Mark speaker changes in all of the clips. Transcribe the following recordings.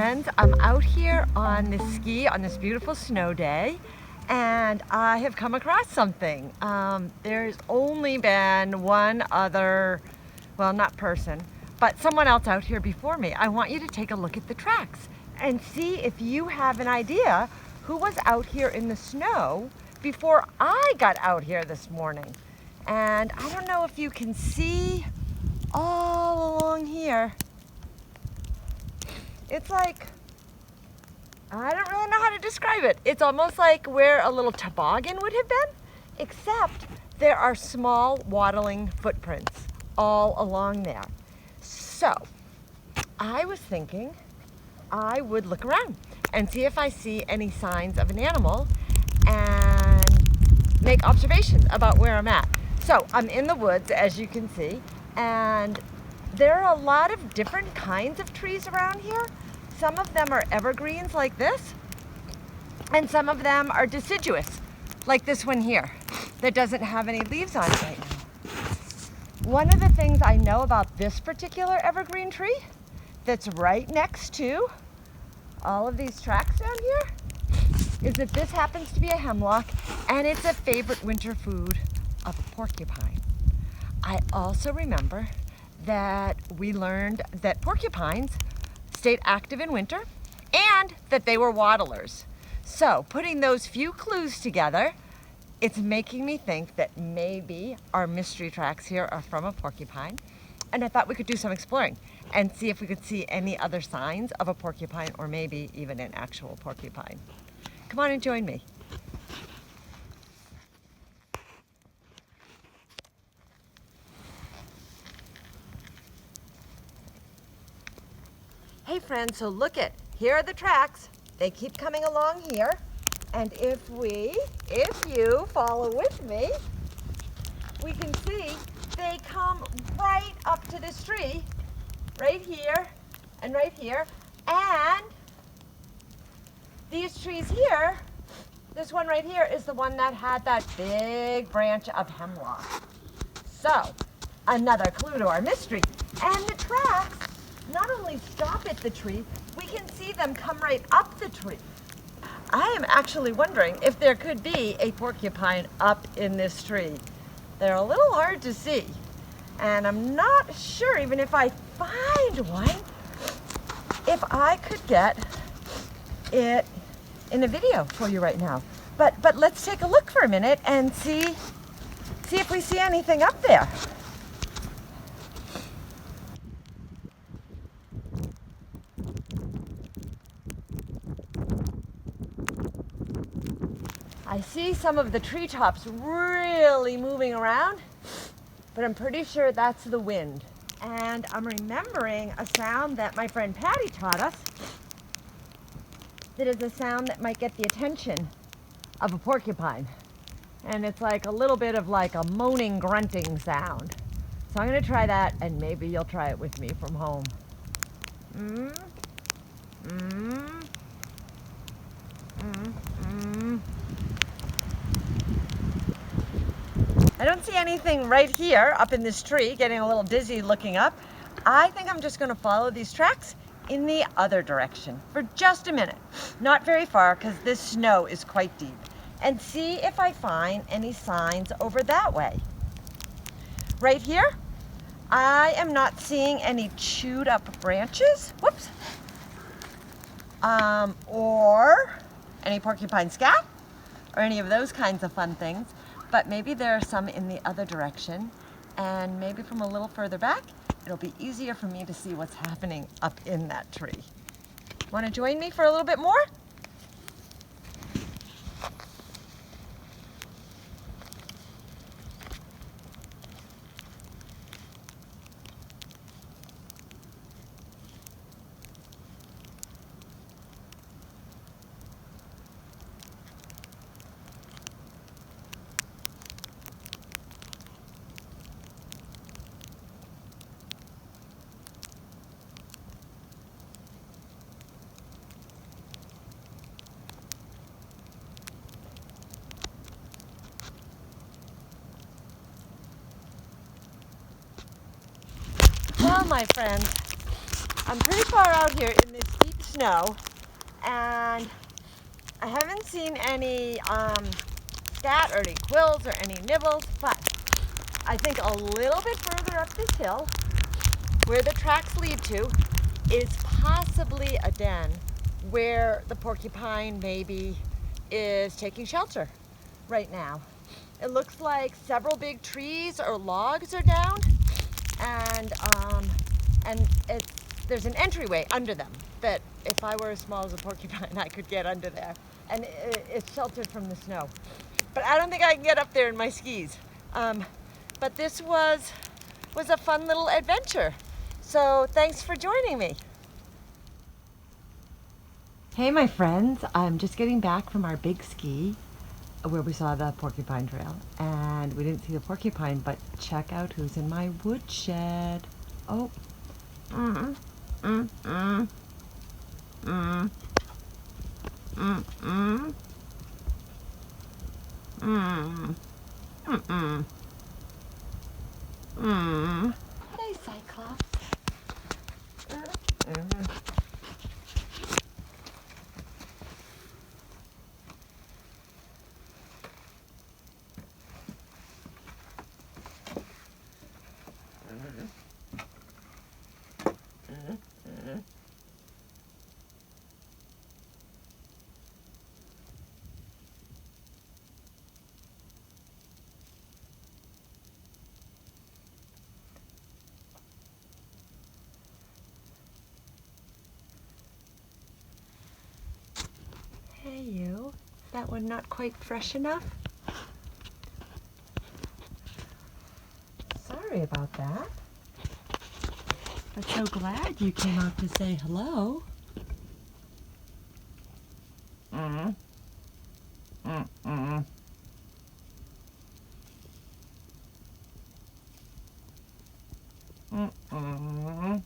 Speaker 1: friends, I'm out here on this ski on this beautiful snow day, and I have come across something. There's only been one other, well, not person, but someone else out here before me. I want you to take a look at the tracks and see if you have an idea who was out here in the snow before I got out here this morning. And I don't know if you can see all along here. It's like, I don't really know how to describe it. It's almost like where a little toboggan would have been, except there are small waddling footprints all along there. So I was thinking I would look around and see if I see any signs of an animal and make observations about where I'm at. So I'm in the woods, as you can see, and there are a lot of different kinds of trees around here. Some of them are evergreens like this, and some of them are deciduous, like this one here, that doesn't have any leaves on it right now. One of the things I know about this particular evergreen tree that's right next to all of these tracks down here is that this happens to be a hemlock, and it's a favorite winter food of a porcupine. I also remember that we learned that porcupines stayed active in winter and that they were waddlers. So putting those few clues together, it's making me think that maybe our mystery tracks here are from a porcupine. And I thought we could do some exploring and see if we could see any other signs of a porcupine, or maybe even an actual porcupine. Come on and join me. Hey friends, so look at, here are the tracks. They keep coming along here. And if you follow with me, we can see they come right up to this tree, right here and right here. And these trees here, this one right here is the one that had that big branch of hemlock. So, another clue to our mystery. And the tracks not only stop at the tree, we can see them come right up the tree. I am actually wondering if there could be a porcupine up in this tree. They're a little hard to see, and I'm not sure, even if I find one, if I could get it in a video for you right now. But let's take a look for a minute and see if we see anything up there. I see some of the treetops really moving around, but I'm pretty sure that's the wind. And I'm remembering a sound that my friend Patti taught us that is a sound that might get the attention of a porcupine. And it's like a little bit of like a moaning, grunting sound. So I'm gonna try that, and maybe you'll try it with me from home. I don't see anything right here up in this tree, getting a little dizzy looking up. I think I'm just going to follow these tracks in the other direction for just a minute. Not very far, because this snow is quite deep. And see if I find any signs over that way. Right here, I am not seeing any chewed up branches. Whoops. Or any porcupine scat, or any of those kinds of fun things. But maybe there are some in the other direction, and maybe from a little further back, it'll be easier for me to see what's happening up in that tree. Want to join me for a little bit more? Well, my friends, I'm pretty far out here in this deep snow, and I haven't seen any scat or any quills or any nibbles, but I think a little bit further up this hill, where the tracks lead to, is possibly a den where the porcupine maybe is taking shelter right now. It looks like several big trees or logs are down, and there's an entryway under them that if I were as small as a porcupine, I could get under there, and it's sheltered from the snow. But I don't think I can get up there in my skis. But this was a fun little adventure. So thanks for joining me. Hey my friends, I'm just getting back from our big ski where we saw the porcupine trail, and we didn't see the porcupine, but check out who's in my woodshed. Oh. Mm-mm. Mm-mm. Mm. Mm-mm. Mm. Mm-mm. Mm. Hey, Cyclops. Mm. Hey you, that one not quite fresh enough? Sorry about that. But so glad you came out to say hello. Mm. Mm-mm. Mm-mm.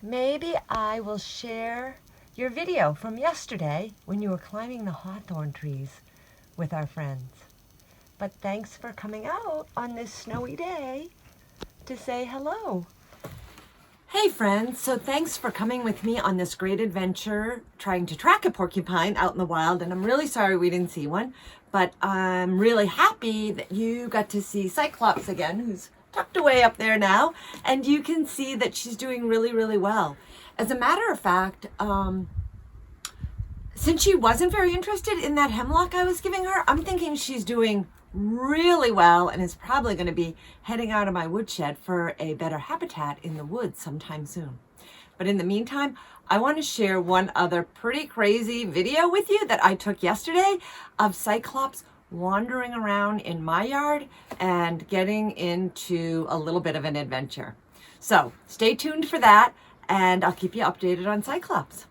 Speaker 1: Maybe I will share your video from yesterday when you were climbing the hawthorn trees with our friends. But thanks for coming out on this snowy day to say hello. Hey friends, so thanks for coming with me on this great adventure trying to track a porcupine out in the wild, and I'm really sorry we didn't see one, but I'm really happy that you got to see Cyclops again, who's tucked away up there now, and you can see that she's doing really, really well. As a matter of fact, since she wasn't very interested in that hemlock I was giving her, I'm thinking she's doing really well and is probably going to be heading out of my woodshed for a better habitat in the woods sometime soon. But in the meantime, I want to share one other pretty crazy video with you that I took yesterday of Cyclops wandering around in my yard and getting into a little bit of an adventure. So stay tuned for that, and I'll keep you updated on Cyclops.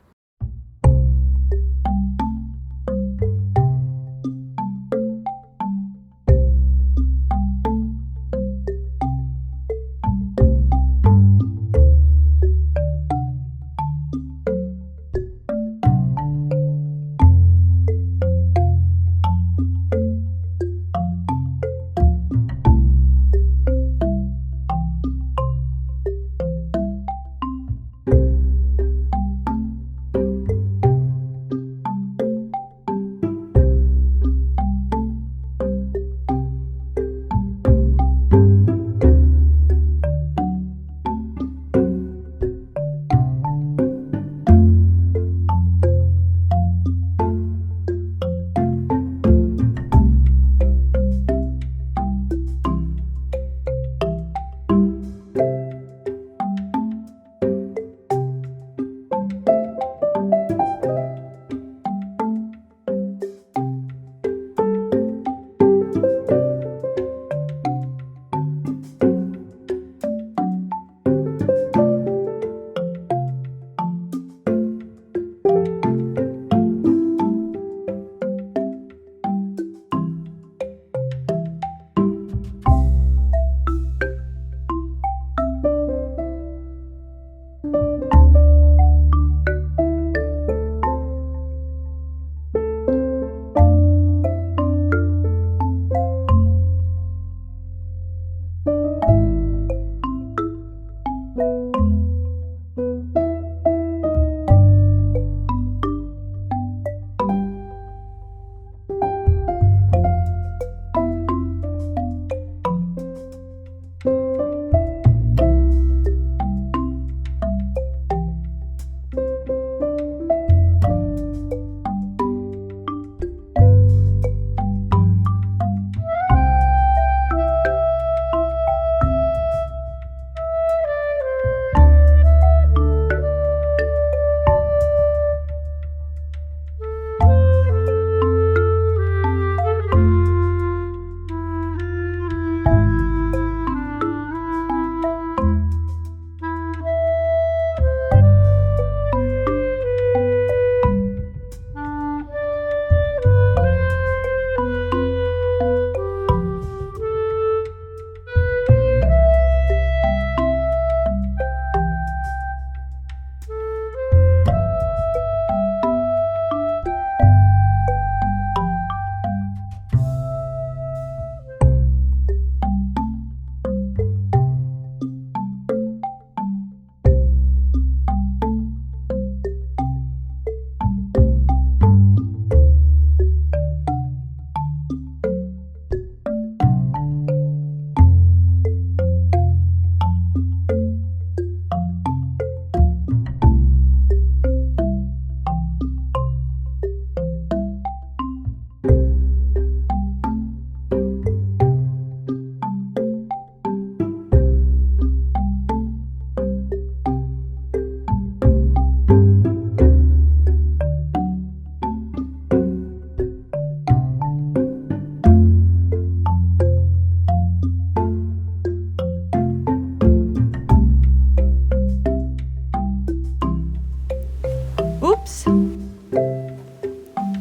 Speaker 1: Whoops.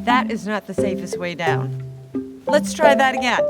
Speaker 1: That is not the safest way down. Let's try that again.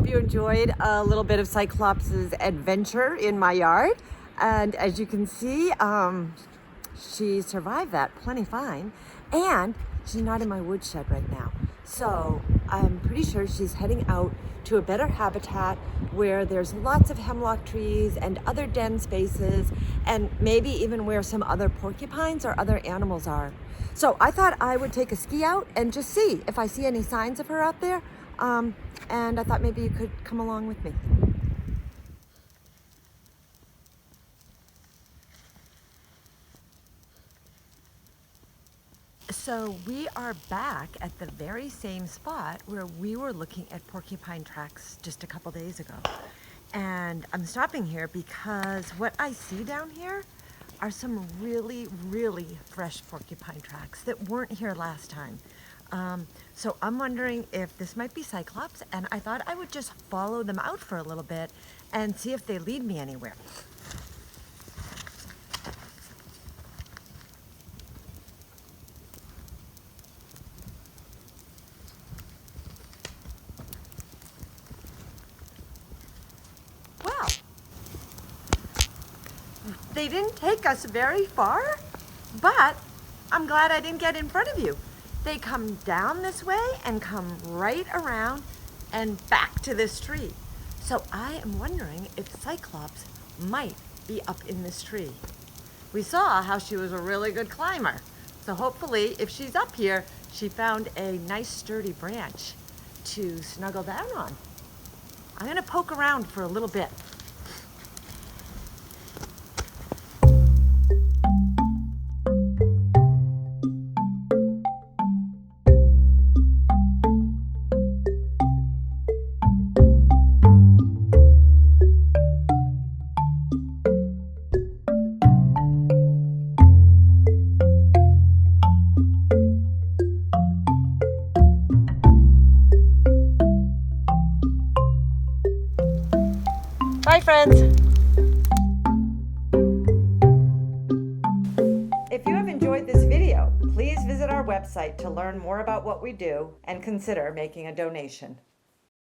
Speaker 1: You enjoyed a little bit of Cyclops' adventure in my yard, and as you can see, she survived that plenty fine, and she's not in my woodshed right now, so I'm pretty sure she's heading out to a better habitat where there's lots of hemlock trees and other den spaces, and maybe even where some other porcupines or other animals are. So I thought I would take a ski out and just see if I see any signs of her out there. And I thought maybe you could come along with me. So we are back at the very same spot where we were looking at porcupine tracks just a couple days ago. And I'm stopping here because what I see down here are some really, really fresh porcupine tracks that weren't here last time. So I'm wondering if this might be Cyclops, and I thought I would just follow them out for a little bit and see if they lead me anywhere. Well, they didn't take us very far, but I'm glad I didn't get in front of you. They come down this way and come right around and back to this tree. So I am wondering if Cyclops might be up in this tree. We saw how she was a really good climber. So hopefully if she's up here, she found a nice sturdy branch to snuggle down on. I'm gonna poke around for a little bit. Bye, friends. If you have enjoyed this video, please visit our website to learn more about what we do and consider making a donation.